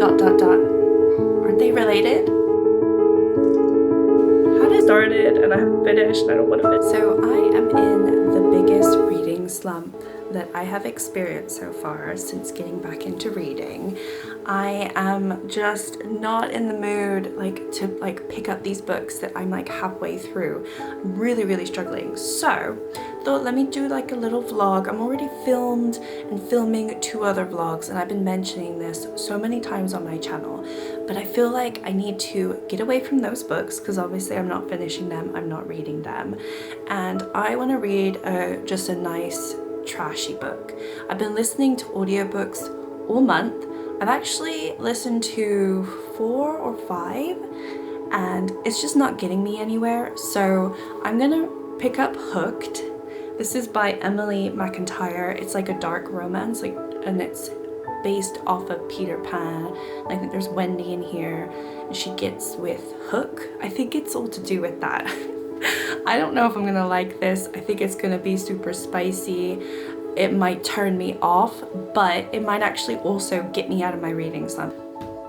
dot dot dot. Aren't they related? Had I started and I haven't finished and I don't want to finish. So I am in the biggest reading slump that I have experienced so far since getting back into reading. I am just not in the mood to pick up these books that I'm like halfway through. I'm really struggling. So thought let me do like a little vlog. I'm already filmed and filming 2 other vlogs, and I've been mentioning this so many times on my channel, but I feel like I need to get away from those books because obviously I'm not finishing them, I'm not reading them, and I want to read just a nice trashy book. I've been listening to audiobooks all month. I've actually listened to 4 or 5 and it's just not getting me anywhere, so I'm gonna pick up Hooked. This is by Emily McIntyre. It's like a dark romance, and it's based off of Peter Pan. I think there's Wendy in here and she gets with Hook. I think it's all to do with that. I don't know if I'm gonna like this. I think it's gonna be super spicy. It might turn me off, but it might actually also get me out of my reading slump.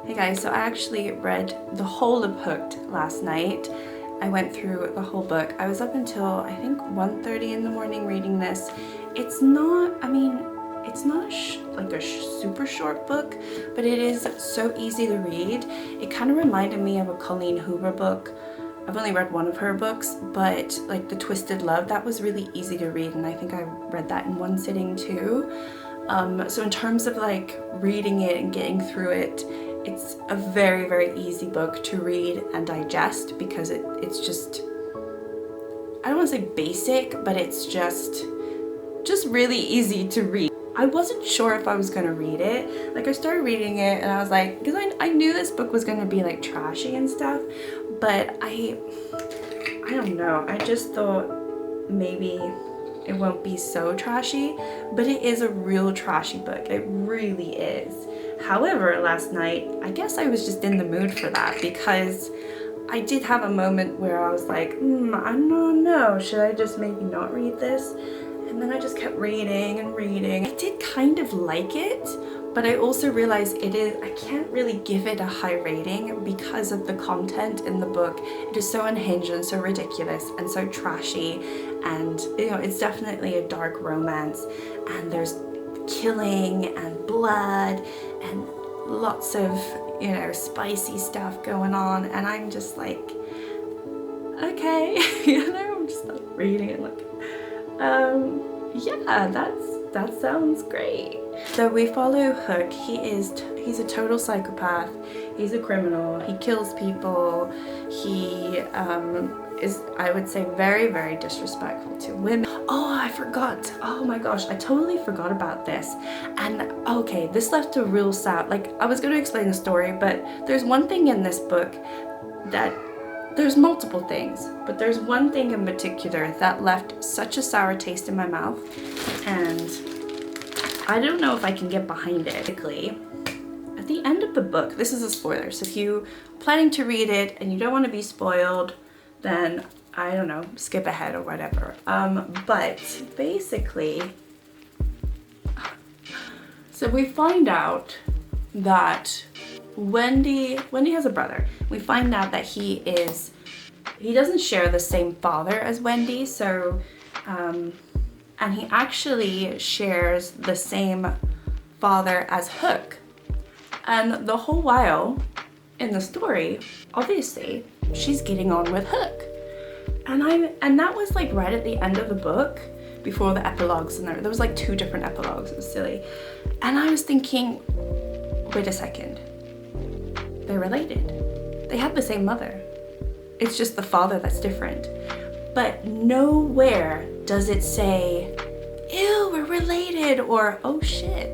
Hey guys, so I actually read the whole of Hooked last night. I went through the whole book. I was up until I think 1:30 in the morning reading this. It's not, it's not like a super short book, but it is so easy to read. It kind of reminded me of a Colleen Hoover book. I've only read one of her books, but like The Twisted Love, that was really easy to read, and I think I read that in one sitting too. So in terms of like reading it and getting through it, it's a very easy book to read and digest because it's just, I don't want to say basic, but it's just really easy to read. I wasn't sure if I was gonna read it. Like I started reading it and I was like, because I knew this book was gonna be like trashy and stuff, but I don't know. I just thought maybe it won't be so trashy, but it is a real trashy book. It really is. However, last night, I guess I was just in the mood for that because I did have a moment where I was like, I don't know, should I just maybe not read this? And then I just kept reading and reading. I did kind of like it, but I also realized I can't really give it a high rating because of the content in the book. It is so unhinged and so ridiculous and so trashy, and it's definitely a dark romance, and there's killing and blood and lots of spicy stuff going on, and I'm just like, okay. I'm just like reading it like, yeah, that sounds great. So we follow Hook. He's a total psychopath. He's a criminal. He kills people. He is, I would say, very disrespectful to women. Oh, I forgot. Oh my gosh, I totally forgot about this. And okay, this left a real sour. Like, I was going to explain the story, but there's one thing in this book that, there's multiple things, but there's one thing in particular that left such a sour taste in my mouth, and I don't know if I can get behind it. At the end of the book, this is a spoiler, so if you're planning to read it and you don't want to be spoiled, then I don't know, skip ahead or whatever. But basically, so we find out that Wendy has a brother. We find out that he doesn't share the same father as Wendy, so and he actually shares the same father as Hook. And the whole while in the story, obviously, she's getting on with Hook. And that was like right at the end of the book, before the epilogues, and there was like 2 different epilogues. It was silly. And I was thinking, wait a second. They're related. They have the same mother. It's just the father that's different. But nowhere does it say, ew, we're related, or oh shit,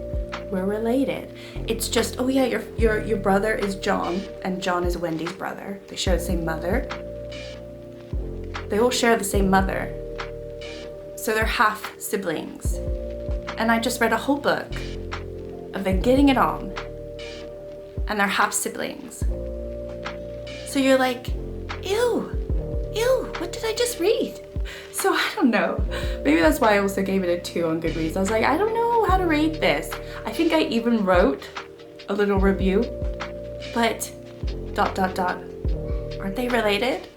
we're related. It's just, oh yeah, your brother is John, and John is Wendy's brother. They share the same mother. They all share the same mother. So they're half siblings. And I just read a whole book of them getting it on, and they're half siblings. So you're like, ew, what did I just read? So I don't know. Maybe that's why I also gave it a 2 on Goodreads. I was like, I don't know how to rate this. I think I even wrote a little review but ... aren't they related?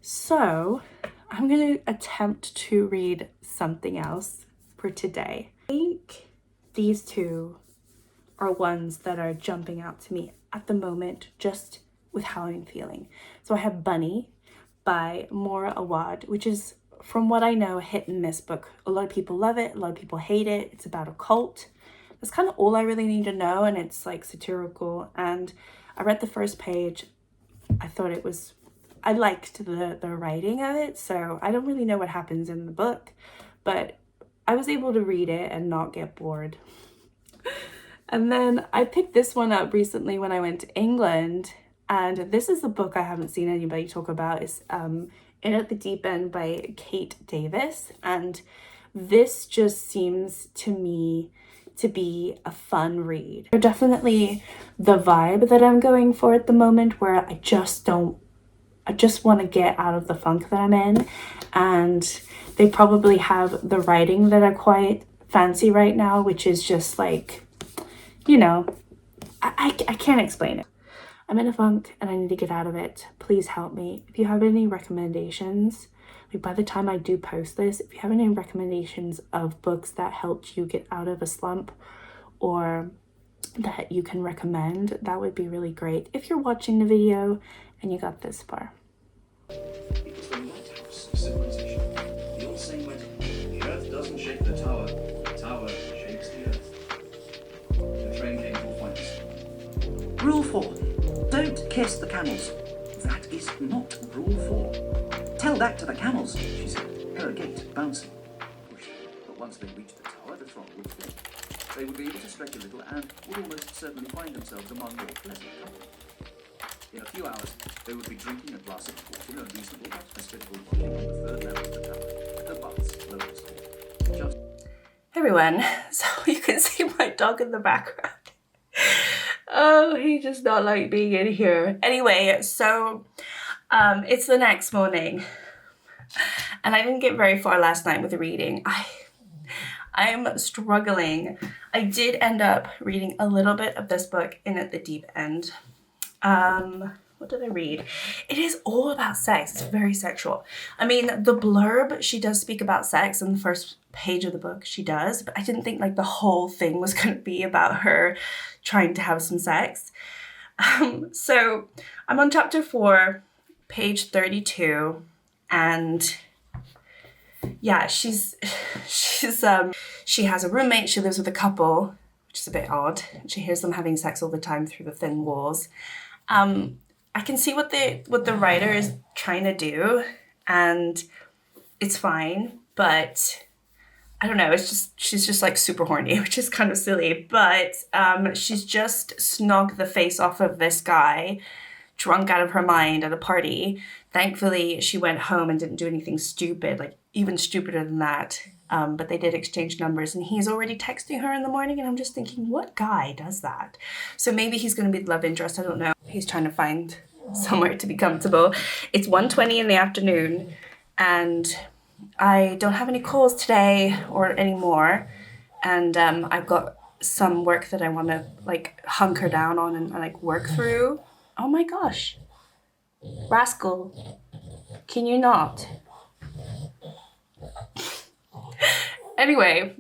So I'm gonna attempt to read something else for today. I think these two are ones that are jumping out to me at the moment, just with how I'm feeling. So I have Bunny by Maura Awad, which is, from what I know, a hit and miss book. A lot of people love it, a lot of people hate it. It's about a cult. That's kind of all I really need to know, and it's like satirical. And I read the first page. I thought it was, I liked the writing of it, so I don't really know what happens in the book, but I was able to read it and not get bored. And then I picked this one up recently when I went to England, and this is a book I haven't seen anybody talk about. It's In at the Deep End by Kate Davis, and this just seems to me to be a fun read. They're definitely the vibe that I'm going for at the moment, where I just want to get out of the funk that I'm in, and they probably have the writing that I quite fancy right now, which is just like, you know, I can't explain it. I'm in a funk and I need to get out of it. Please help me. If you have any recommendations, like by the time I do post this, if you have any recommendations of books that helped you get out of a slump or that you can recommend, that would be really great. If you're watching the video and you got this far. It was the lighthouse of civilization. The old saying went, the earth doesn't shake the tower shakes the earth. The train came to a final stop. Rule 4. Don't kiss the camels. That is not Rule 4. Tell that to the camels, she said, her gait bouncing. But once they reached the tower, the throng would flip. They would be able to stretch a little and would almost certainly find themselves among more pleasant company. In a few hours, they would be drinking a glass of port in a reasonable but hospitable lodging on the third level of the tower, the baths lowest hall. Just Hey everyone, so you can see my dog in the background. Oh, he does not like being in here. Anyway, so it's the next morning, and I didn't get very far last night with the reading. I'm struggling. I did end up reading a little bit of this book, In at the Deep End. What did I read? It is all about sex. It's very sexual. I mean, the blurb, she does speak about sex in the first page of the book. She does, but I didn't think like the whole thing was going to be about her trying to have some sex. So I'm on chapter 4, page 32, and yeah, she has a roommate. She lives with a couple, which is a bit odd. She hears them having sex all the time through the thin walls. I can see what the writer is trying to do, and it's fine, but I don't know, she's just like super horny, which is kind of silly, but she's just snogged the face off of this guy, drunk out of her mind at a party. Thankfully, she went home and didn't do anything stupid, like even stupider than that. But they did exchange numbers, and he's already texting her in the morning, and I'm just thinking, what guy does that? So maybe he's going to be the love interest, I don't know. He's trying to find somewhere to be comfortable. It's 1:20 in the afternoon, and I don't have any calls today or anymore, and I've got some work that I want to like hunker down on and like work through. Oh my gosh. Rascal, can you not? Anyway,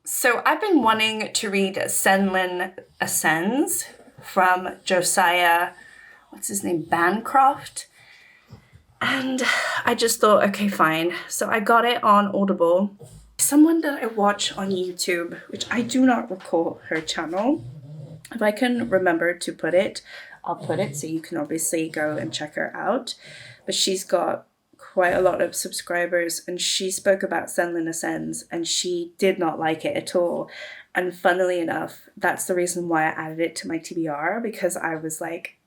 so I've been wanting to read Senlin Ascends from Josiah, what's his name, Bancroft. And I just thought, okay, fine. So I got it on Audible. Someone that I watch on YouTube, which I do not recall her channel. If I can remember to put it, I'll put it so you can obviously go and check her out. But she's got quite a lot of subscribers, and she spoke about Senlin Ascends, and she did not like it at all. And funnily enough, that's the reason why I added it to my TBR, because I was like,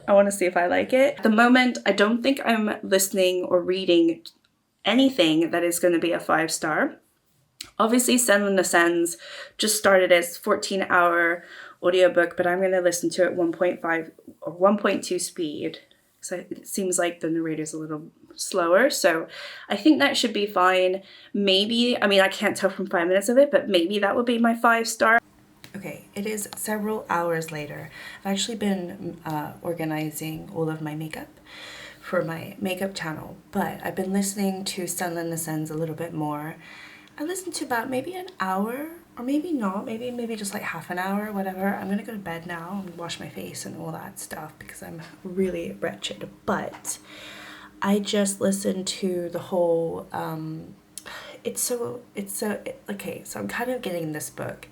I want to see if I like it. At the moment, I don't think I'm listening or reading anything that is going to be a 5-star. Obviously, Senlin Ascends just started as 14-hour audiobook, but I'm going to listen to it 1.5 or 1.2 speed. So it seems like the narrator's a little slower, so I think that should be fine. Maybe, I mean, I can't tell from 5 minutes of it, but maybe that would be my 5-star. Okay, it is several hours later. I've actually been organizing all of my makeup for my makeup channel, but I've been listening to Sunland Ascends a little bit more. I listened to about maybe an hour, or maybe not, maybe just like half an hour, whatever. I'm gonna go to bed now and wash my face and all that stuff because I'm really wretched. But I just listened to the whole okay, so I'm kind of getting this book.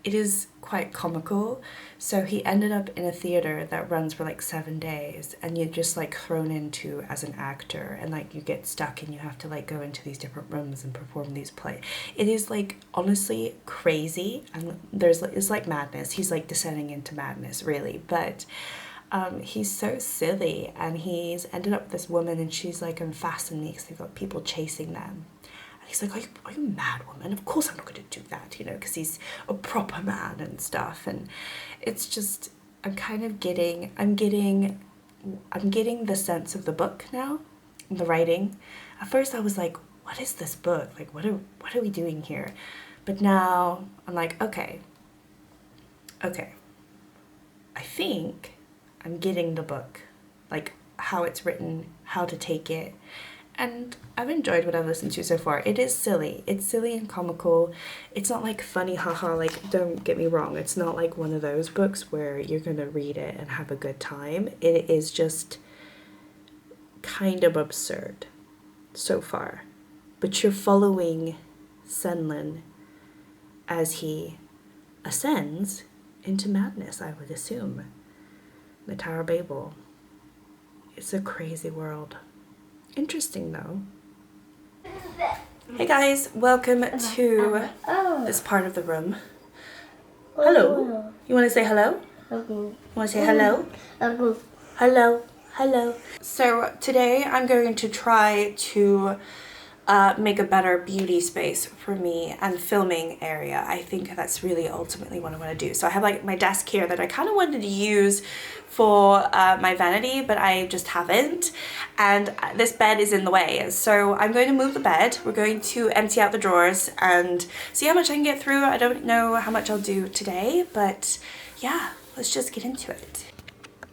It is quite comical. So he ended up in a theater that runs for like 7 days, and you're just like thrown into as an actor, and like you get stuck and you have to like go into these different rooms and perform these plays. It is like honestly crazy, and it's like madness. He's like descending into madness really, but he's so silly, and he's ended up with this woman, and she's like unfastened me because they've got people chasing them. He's like, are you mad, woman? Of course I'm not going to do that, you know, because he's a proper man and stuff. And it's just, I'm getting the sense of the book now, the writing. At first I was like, what is this book? Like, what are we doing here? But now I'm like, okay. I think I'm getting the book, like how it's written, how to take it. And I've enjoyed what I've listened to so far. It is silly. It's silly and comical. It's not like funny, haha, like, don't get me wrong. It's not like one of those books where you're going to read it and have a good time. It is just kind of absurd so far. But you're following Senlin as he ascends into madness, I would assume. The Tower of Babel. It's a crazy world. Interesting though. Hey guys, welcome to this part of the room. Hello. You want to say hello? You want to say hello? Hello. So today I'm going to try to make a better beauty space for me and filming area. I think that's really ultimately what I want to do. So I have like my desk here that I kind of wanted to use for my vanity, but I just haven't. And this bed is in the way. So I'm going to move the bed. We're going to empty out the drawers and see how much I can get through. I don't know how much I'll do today, but yeah, let's just get into it.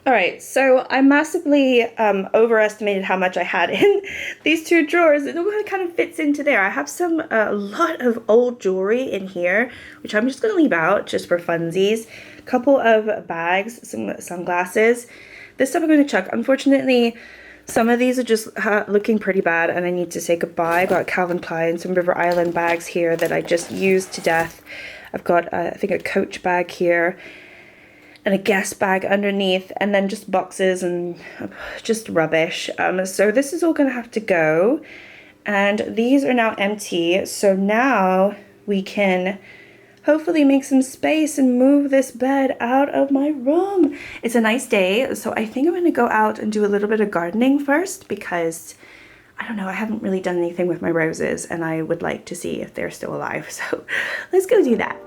All right, so I massively overestimated how much I had in these two drawers. It all kind of fits into there. I have a lot of old jewelry in here, which I'm just gonna leave out just for funsies. A couple of bags, some sunglasses. This stuff I'm gonna chuck. Unfortunately, some of these are just looking pretty bad and I need to say goodbye. I got Calvin Klein, some River Island bags here that I just used to death. I've got, I think, a Coach bag here, and a Guess bag underneath, and then just boxes and just rubbish. So this is all gonna have to go, and these are now empty. So now we can hopefully make some space and move this bed out of my room. It's a nice day, so I think I'm gonna go out and do a little bit of gardening first because I don't know, I haven't really done anything with my roses and I would like to see if they're still alive. So let's go do that.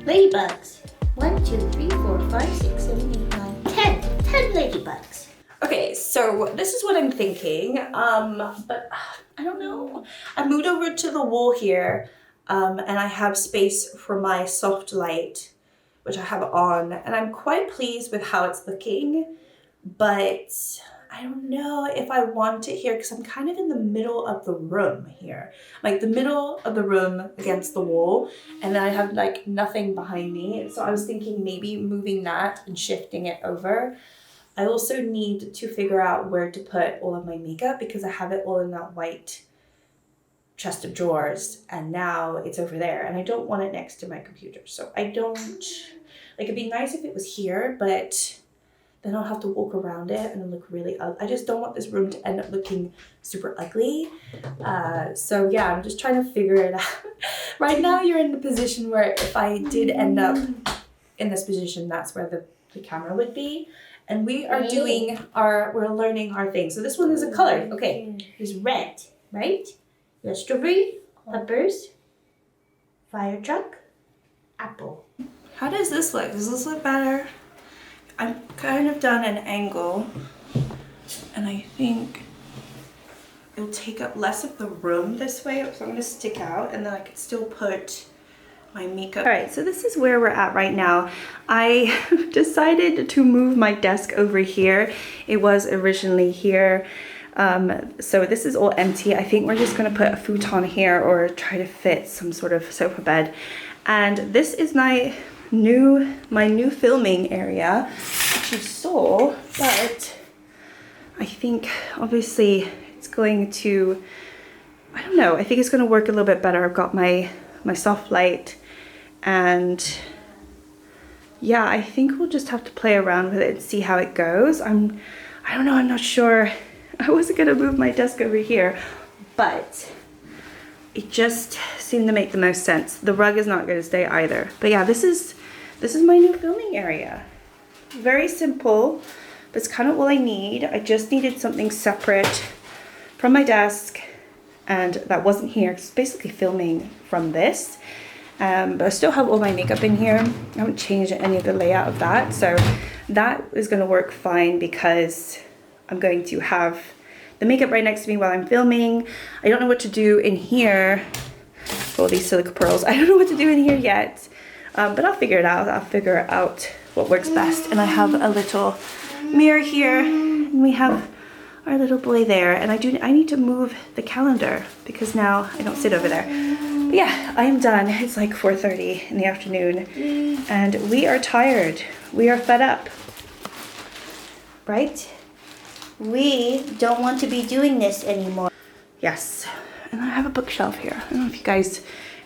Ladybugs. 1, 2, 3, 4, 5, 6, 7, 8, 9, 10. 10 ladybugs. Okay, so this is what I'm thinking, but I don't know. I moved over to the wall here, and I have space for my soft light, which I have on, and I'm quite pleased with how it's looking, but I don't know if I want it here because I'm kind of in the middle of the room here. Like the middle of the room against the wall, and then I have like nothing behind me. So I was thinking maybe moving that and shifting it over. I also need to figure out where to put all of my makeup because I have it all in that white chest of drawers, and now it's over there and I don't want it next to my computer. So I don't, like, it'd be nice if it was here, but then I'll have to walk around it and look really ugly. I just don't want this room to end up looking super ugly. So yeah, I'm just trying to figure it out. Right now you're in the position where if I did end up in this position, that's where the camera would be. And we are doing we're learning our thing. So this one is a color. Okay, there's red, right? You have strawberry, peppers, fire truck, apple. How does this look? Does this look better? I've kind of done an angle, and I think it'll take up less of the room this way. So I'm gonna stick out, and then I could still put my makeup. All right, so this is where we're at right now. I decided to move my desk over here. It was originally here. So this is all empty. I think we're just gonna put a futon here or try to fit some sort of sofa bed. And this is my new filming area, which you saw, but I think obviously it's going to, I don't know, I think it's gonna work a little bit better. I've got my soft light, and yeah, I think we'll just have to play around with it and see how it goes. I don't know, I'm not sure. I wasn't gonna move my desk over here, but it just seemed to make the most sense. The rug is not gonna stay either. But yeah, this is my new filming area. Very simple, but it's kind of all I need. I just needed something separate from my desk, and that wasn't here. It's basically filming from this. But I still have all my makeup in here. I haven't changed any of the layout of that. So that is gonna work fine because I'm going to have the makeup right next to me while I'm filming. I don't know what to do in here. All these silica pearls. I don't know what to do in here yet, but I'll figure it out. I'll figure out what works best. And I have a little mirror here, and we have our little boy there. And I need to move the calendar because now I don't sit over there. But yeah, I am done. It's like 4:30 in the afternoon, and we are tired. We are fed up, right? We don't want to be doing this anymore. Yes, and I have a bookshelf here. I don't know if you guys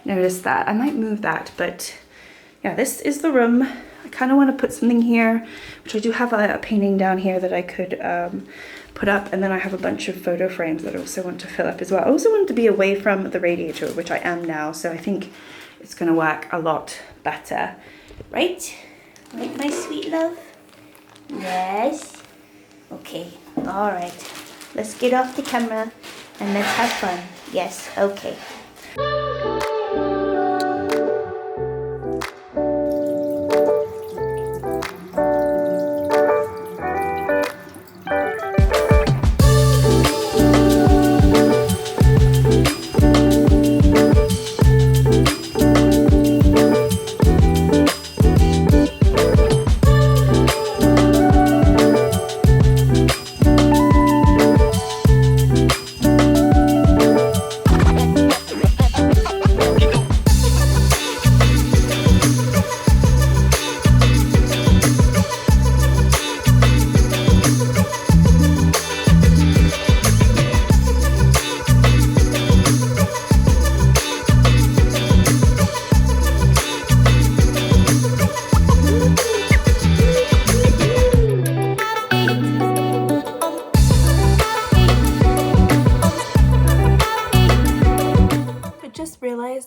noticed that. I might move that, but yeah, this is the room. I kind of want to put something here, which I do have a painting down here that I could put up, and then I have a bunch of photo frames that I also want to fill up as well. I also want to be away from the radiator, which I am now, so I think it's going to work a lot better. Right? Right, my sweet love? Yes. Okay, all right. Let's get off the camera and let's have fun. Yes, okay.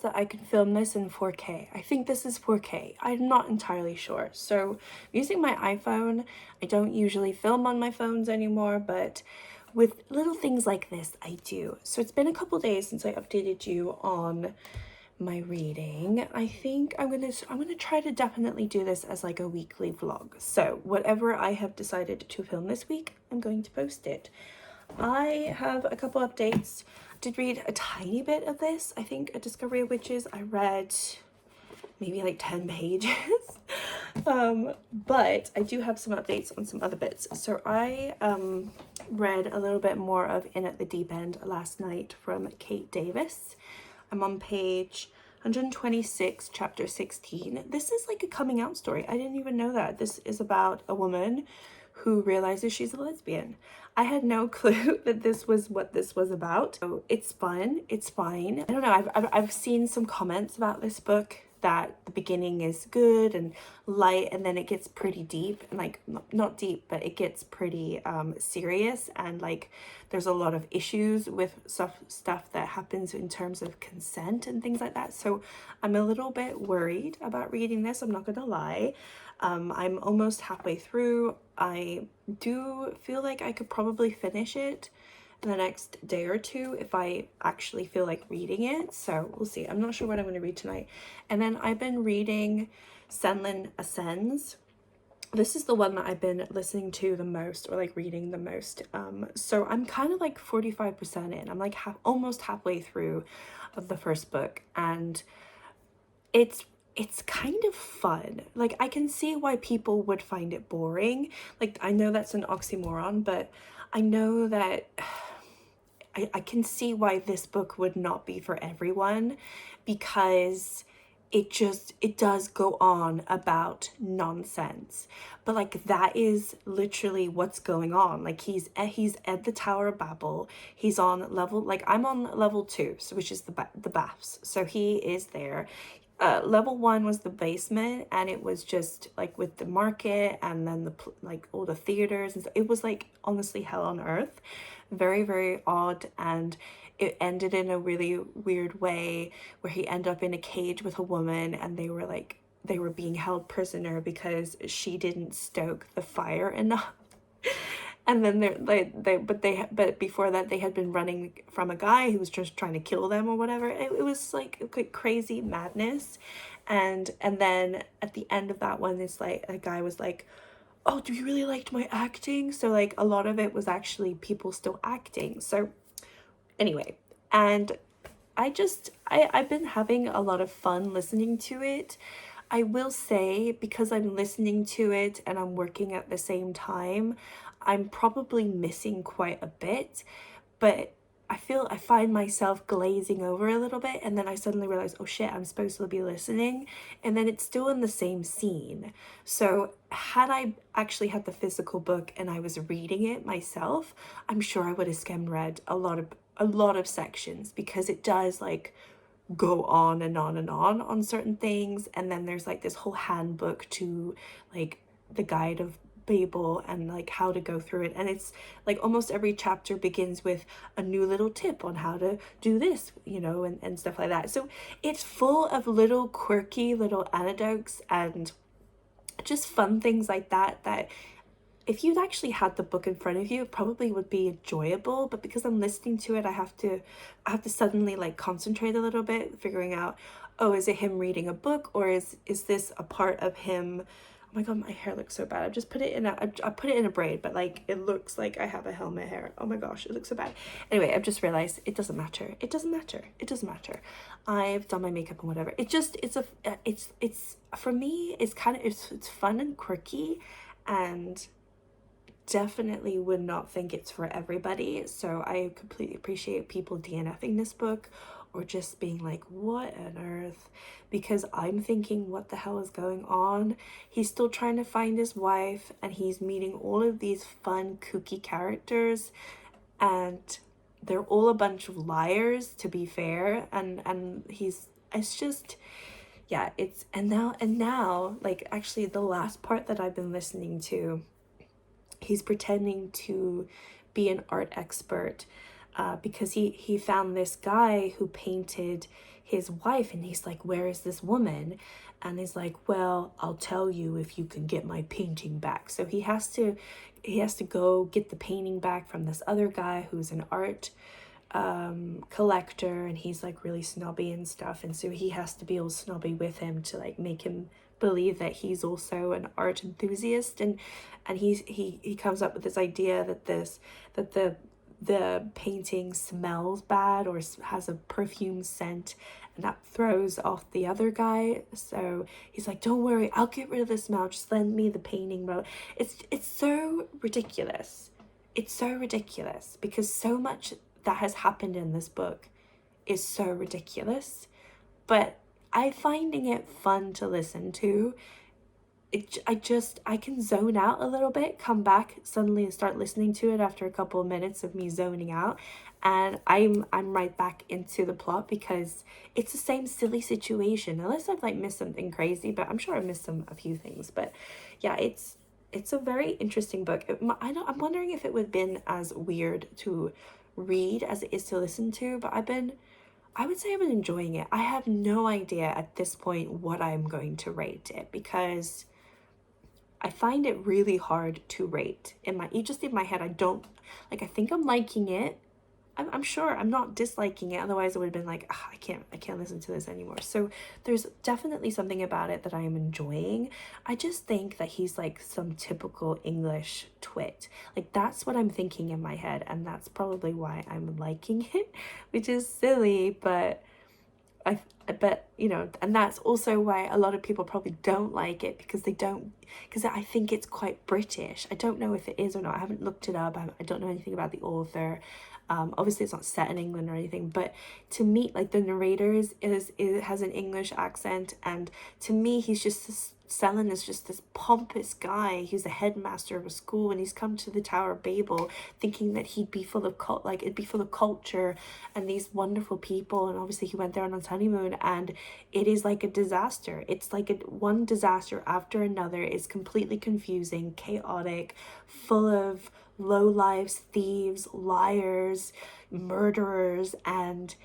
That I can film this in 4K. I think this is 4K. I'm not entirely sure. So using my iPhone, I don't usually film on my phones anymore, but with little things like this, I do. So it's been a couple days since I updated you on my reading. I think I'm gonna try to definitely do this as like a weekly vlog. So whatever I have decided to film this week, I'm going to post it. I have a couple updates. I did read a tiny bit of this. I think at Discovery of Witches I read maybe like 10 pages. But I do have some updates on some other bits. So I read a little bit more of In at the Deep End last night from Kate Davis. I'm on page 126, chapter 16. This is like a coming out story. I didn't even know that. This is about a woman who realizes she's a lesbian. I had no clue that this was what this was about. So it's fun, it's fine. I don't know, I've seen some comments about this book that the beginning is good and light, and then it gets pretty deep, and like not deep, but it gets pretty serious, and like there's a lot of issues with stuff that happens in terms of consent and things like that. So I'm a little bit worried about reading this, I'm not gonna lie. I'm almost halfway through. I do feel like I could probably finish it in the next day or two if I actually feel like reading it. So we'll see. I'm not sure what I'm going to read tonight. And then I've been reading Senlin Ascends. This is the one that I've been listening to the most, or like reading the most. So I'm kind of like 45% in. I'm like almost halfway through of the first book, and it's kind of fun. Like, I can see why people would find it boring. Like, I know that's an oxymoron, but I know that I can see why this book would not be for everyone, because it does go on about nonsense, but like that is literally what's going on. Like he's at the Tower of Babel. He's on level, like I'm on level 2, so which is the baths. So he is there. Level 1 was the basement, and it was just like with the market and then the like all the theaters and stuff. It was like honestly hell on earth, very, very odd, and it ended in a really weird way where he ended up in a cage with a woman, and they were being held prisoner because she didn't stoke the fire enough. And then but before that they had been running from a guy who was just trying to kill them or whatever. It was like crazy madness. And then at the end of that one, it's like a guy was like, oh, do you really liked my acting? So like a lot of it was actually people still acting. So anyway, and I've been having a lot of fun listening to it. I will say, because I'm listening to it and I'm working at the same time, I'm probably missing quite a bit, but I find myself glazing over a little bit, and then I suddenly realize, oh shit, I'm supposed to be listening, and then it's still in the same scene. So had I actually had the physical book and I was reading it myself, I'm sure I would have skim read a lot of sections, because it does like go on and on and on certain things. And then there's like this whole handbook to like the Guide of Babel and like how to go through it, and it's like almost every chapter begins with a new little tip on how to do this, you know, and stuff like that. So it's full of little quirky little anecdotes and just fun things like that if you'd actually had the book in front of you, it probably would be enjoyable. But because I'm listening to it, I have to suddenly like concentrate a little bit, figuring out, oh, is it him reading a book, or is this a part of him? Oh my god, my hair looks so bad. I just put it in I put it in a braid, but like it looks like I have a helmet hair. Oh my gosh, it looks so bad. Anyway, I've just realized it doesn't matter. It doesn't matter. I've done my makeup and whatever. It's for me, it's kind of it's fun and quirky, and definitely would not think it's for everybody. So I completely appreciate people DNFing this book, or just being like, what on earth? Because I'm thinking, what the hell is going on? He's still trying to find his wife, and he's meeting all of these fun, kooky characters, and they're all a bunch of liars, to be fair. And it's just, yeah, it's, and now, like, actually the last part that I've been listening to, he's pretending to be an art expert, because he found this guy who painted his wife, and he's like, where is this woman? And he's like, well, I'll tell you if you can get my painting back. So he has to go get the painting back from this other guy who's an art collector, and he's like really snobby and stuff, and so he has to be all snobby with him to like make him believe that he's also an art enthusiast. And he comes up with this idea that the painting smells bad or has a perfume scent, and that throws off the other guy. So he's like, don't worry, I'll get rid of the smell, just lend me the painting. It's so ridiculous. It's so ridiculous, because so much that has happened in this book is so ridiculous, but I'm finding it fun to listen to. I can zone out a little bit, come back suddenly and start listening to it after a couple of minutes of me zoning out, and I'm right back into the plot because it's the same silly situation, unless I've like missed something crazy, but I'm sure I missed a few things. But yeah, it's a very interesting book. I'm wondering if it would have been as weird to read as it is to listen to, but I would say I've been enjoying it. I have no idea at this point what I'm going to rate it, because I find it really hard to rate. In my head, I think I'm liking it. I'm sure I'm not disliking it. Otherwise, I would have been like, I can't listen to this anymore. So there's definitely something about it that I am enjoying. I just think that he's like some typical English twit. Like, that's what I'm thinking in my head, and that's probably why I'm liking it, which is silly, but you know, and that's also why a lot of people probably don't like it, because I think it's quite British. I don't know if it is or not. I haven't looked it up. I don't know anything about the author. Obviously it's not set in England or anything, but to me, like, the narrator has an English accent, and to me he's just Selin is just this pompous guy. He's the headmaster of a school, and he's come to the Tower of Babel thinking that he'd be full of it'd be full of culture and these wonderful people, and obviously he went there on his honeymoon, and it is like a disaster. It's like one disaster after another. It's completely confusing, chaotic, full of lowlifes, thieves, liars, murderers, and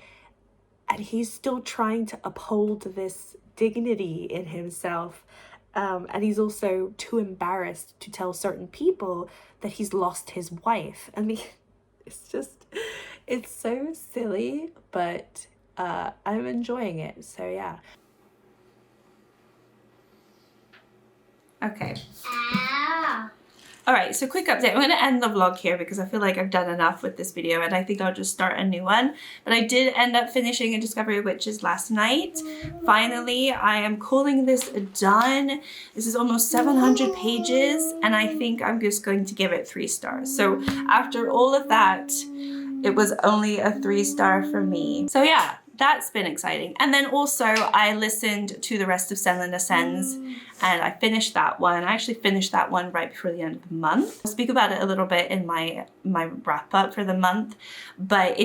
he's still trying to uphold this dignity in himself. And he's also too embarrassed to tell certain people that he's lost his wife. I mean, it's so silly, but I'm enjoying it. So yeah. Okay. All right, so quick update. I'm going to end the vlog here because I feel like I've done enough with this video, and I think I'll just start a new one. But I did end up finishing A Discovery of Witches last night. Finally, I am calling this done. This is almost 700 pages, and I think I'm just going to give it 3 stars. So after all of that, it was only a 3-star for me. So yeah, that's been exciting. And then also I listened to the rest of Senlin Ascends, and I finished that one. I actually finished that one right before the end of the month. I'll speak about it a little bit in my wrap up for the month, but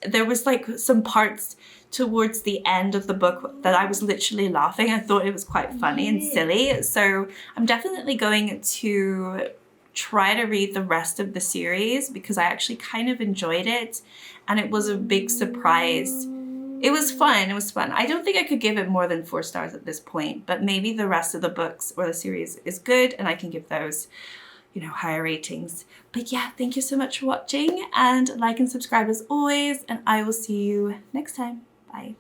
there was like some parts towards the end of the book that I was literally laughing. I thought it was quite funny and silly. So I'm definitely going to try to read the rest of the series because I actually kind of enjoyed it, and it was a big surprise. It was fun. It was fun. I don't think I could give it more than 4 stars at this point, but maybe the rest of the books or the series is good and I can give those, you know, higher ratings. But yeah, thank you so much for watching, and like and subscribe as always, and I will see you next time. Bye.